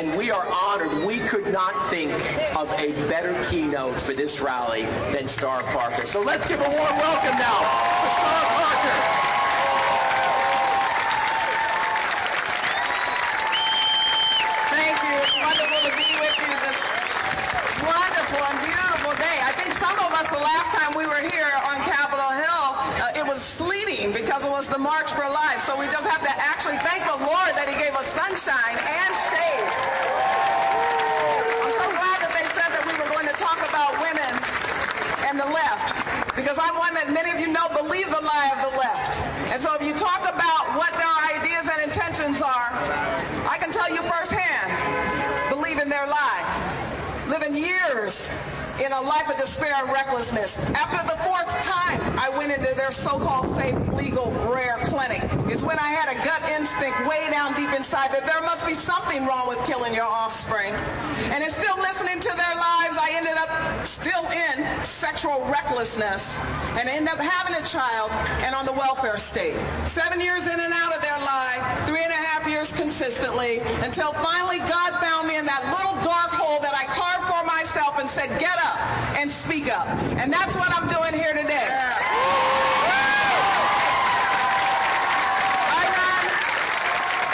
and we are honored. We could not think of a better keynote for this rally than Star Parker. So let's give a warm welcome now to Star Parker. Wonderful to be with you this wonderful and beautiful day. I think some of us, the last time we were here on Capitol Hill, it was sleeting because it was the March for Life. So we just have to actually thank the Lord that he gave us sunshine and shade. I'm so glad that they said that we were going to talk about women and the left, because I'm one that many of you know believe the lie of the left. And so if you talk about what their ideas and intentions are, I can tell you firsthand, believe in their lie. Living years in a life of despair and recklessness. After the fourth time I went into their so-called safe, legal, rare clinic, it's when I had a gut instinct way down deep inside that there must be something wrong with killing your offspring. And in still listening to their lives, I ended up still in sexual recklessness and ended up having a child and on the welfare state. 7 years in and out of their lie, 3.5 years consistently, until finally God found me in that little dark hole that I carved for myself and said, get up and speak up. And that's what I'm doing here today.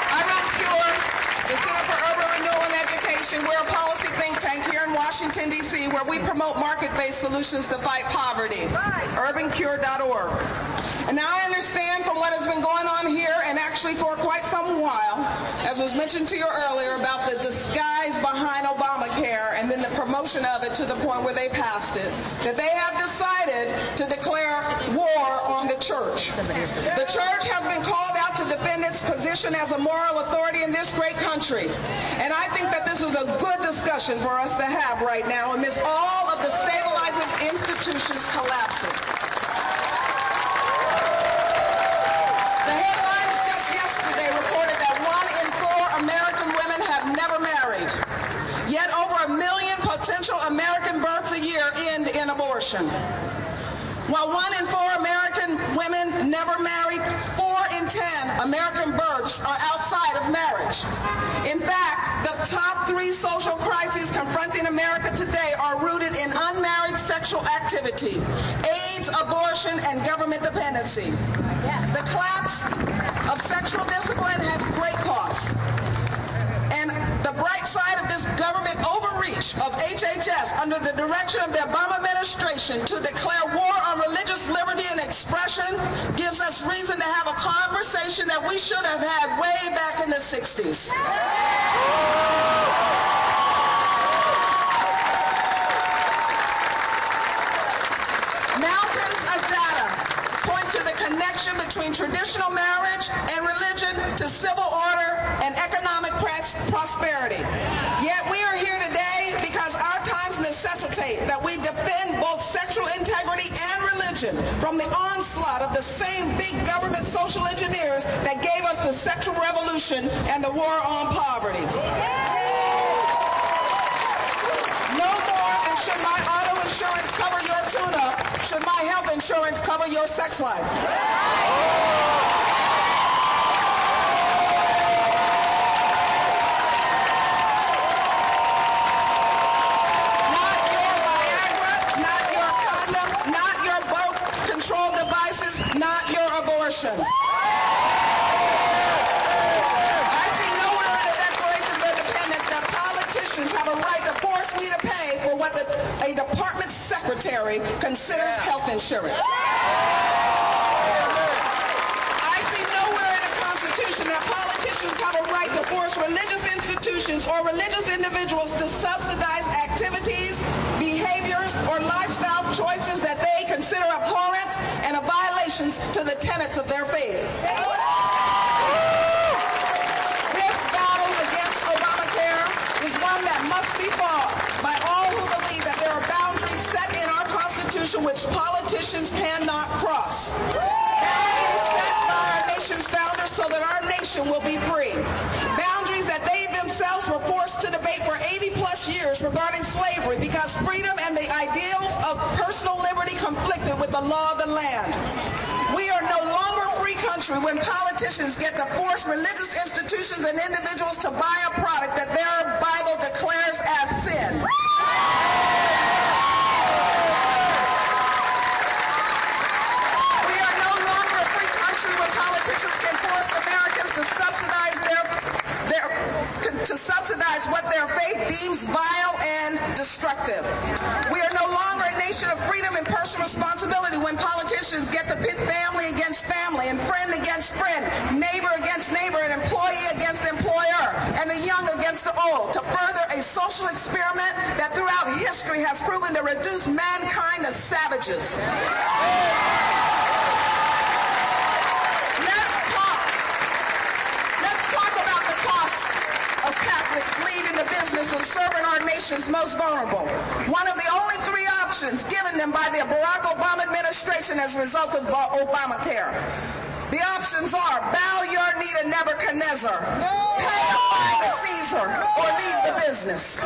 I run CURE, the Center for Urban Renewal and Education. We're a policy think tank here in Washington, D.C., where we promote market-based solutions to fight poverty. urbancure.org. And now I understand from what has been going on here, and actually for quite some while, as was mentioned to you earlier, about the disguise behind Obamacare and then the promotion of it to the point where they passed it, that they have decided to declare war on the church. The church has been called out to defend its position as a moral authority in this great country. And I think that this is a good discussion for us to have right now amidst all of the stabilizing institutions collapsing. Reported that 1 in 4 American women have never married. Yet over 1 million potential American births a year end in abortion. While 1 in 4 American women never married, 4 in 10 American births are outside of marriage. In fact, the top 3 social crises confronting America today are rooted in unmarried sexual activity, AIDS, abortion, and government dependency. The collapse of sexual discipline has great costs. And the bright side of this government overreach of HHS under the direction of the Obama administration to declare war on religious liberty and expression gives us reason to have a conversation that we should have had way back in the 60s. Mountains of data point to the connection between traditional marriage and religion to civil order and economic prosperity. Yet we are here today because our times necessitate that we defend both sexual integrity and religion from the onslaught of the same big government social engineers that gave us the sexual revolution and the war on poverty. No more, and should my auto insurance cover your tune-up, should my health insurance cover your sex life. Not your Viagra, not your condoms, not your birth control devices, not your abortions. I see nowhere in the Declaration of Independence that politicians have a right to force me to pay for what a department secretary considers health insurance. I see nowhere in the Constitution that politicians have a right to force religious institutions or religious individuals to subsidize activities, behaviors, or lifestyle choices that they consider abhorrent and violations to the tenets of their faith. This battle against Obamacare is one that must be fought by all who believe that there are boundaries set in our Constitution which politicians cannot cross. Boundaries set by our nation's founders so that our nation will be free. Boundaries that they themselves were forced to debate for 80-plus years regarding slavery because freedom and the ideals of personal liberty conflicted with the law of the land. We are no longer a free country when politicians get to force religious institutions and individuals to buy a product that seems vile and destructive. We are no longer a nation of freedom and personal responsibility when politicians get to pit family against family and friend against friend, neighbor against neighbor, and employee against employer, and the young against the old, to further a social experiment that throughout history has proven to reduce mankind to savages. Let's talk about the cost of Catholics leaving the business of serving our nation's most vulnerable. One of the only three options given them by the Barack Obama administration as a result of Obamacare. The options are bow your knee to Nebuchadnezzar, pay a fine to Caesar, or leave the business.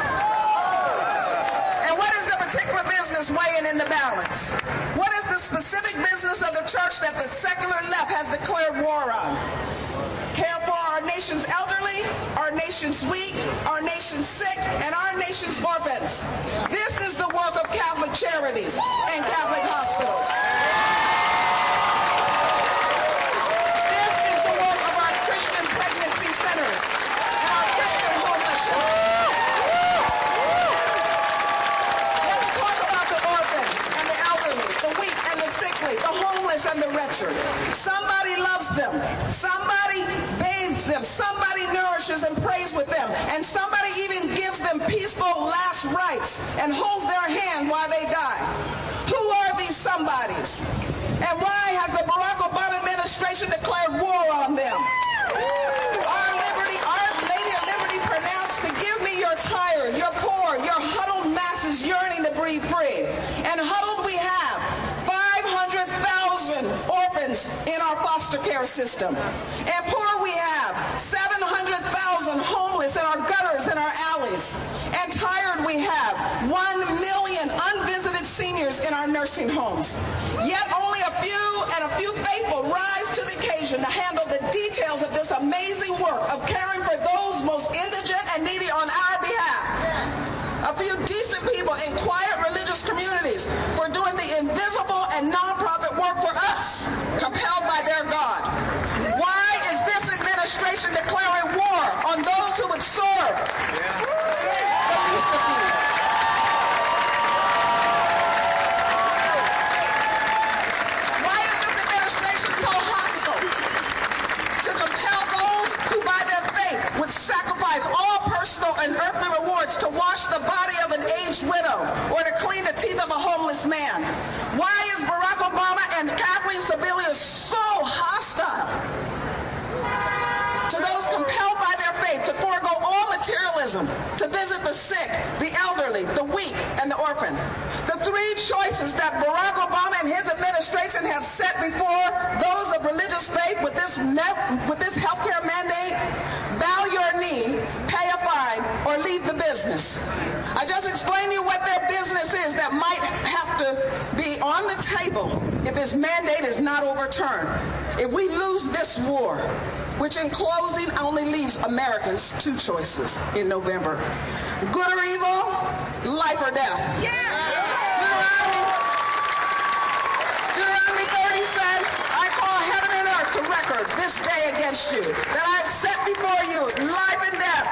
And what is the particular business weighing in the balance? What is the specific business of the church that the secular left has declared war on? Care for our nation's elderly, our nation's weak, our nation's sick, and our nation's orphans. This is the work of Catholic charities and Catholic hospitals. This is the work of our Christian pregnancy centers and our Christian homeless shelters. Let's talk about the orphan and the elderly, the weak and the sickly, the homeless and the wretched. Somebody loves them. Somebody bathes them. Somebody nourishes and prays with them. And somebody even gives them peaceful last rites and holds their hand while they die. Who are these somebodies? And why has the Barack Obama administration declared war on them? Our Lady of Liberty pronounced to give me your tired, your poor, your huddled masses yearning to breathe free. And huddled we have 500,000 orphans in our foster care system. And poor we have 700,000 homeless in our gutters and our alleys. And tired we have 1 million unvisited seniors in our nursing homes. Yet only a few faithful rise to the occasion to handle the details of this amazing work of caring for those most indigent and needy on our behalf. A few decent people in quiet religious communities for doing the invisible and nonprofit work for us, compelled by their God. Why is this administration declaring war on those who would serve the least of these? Why is this administration so hostile to compel those who by their faith would sacrifice all personal and earthly rewards to wash the body of an aged widow or to clean the teeth of a homeless man? Why is Barack Obama and Kathleen Sebelius so hostile to those compelled by their faith to forego all materialism, to visit the sick, the elderly, the weak, and the orphan? The three choices that Barack Obama and his administration have set before those of religious faith with this healthcare mandate: bow your knee, pay a fine, or leave the business. I just explained to you what their business is that might have to be on the table if this mandate is not overturned. If we lose this war, which in closing only leaves Americans two choices in November: good or evil, life or death. Deuteronomy 30 said, I call heaven and earth to record this day against you, that I have set before you life and death,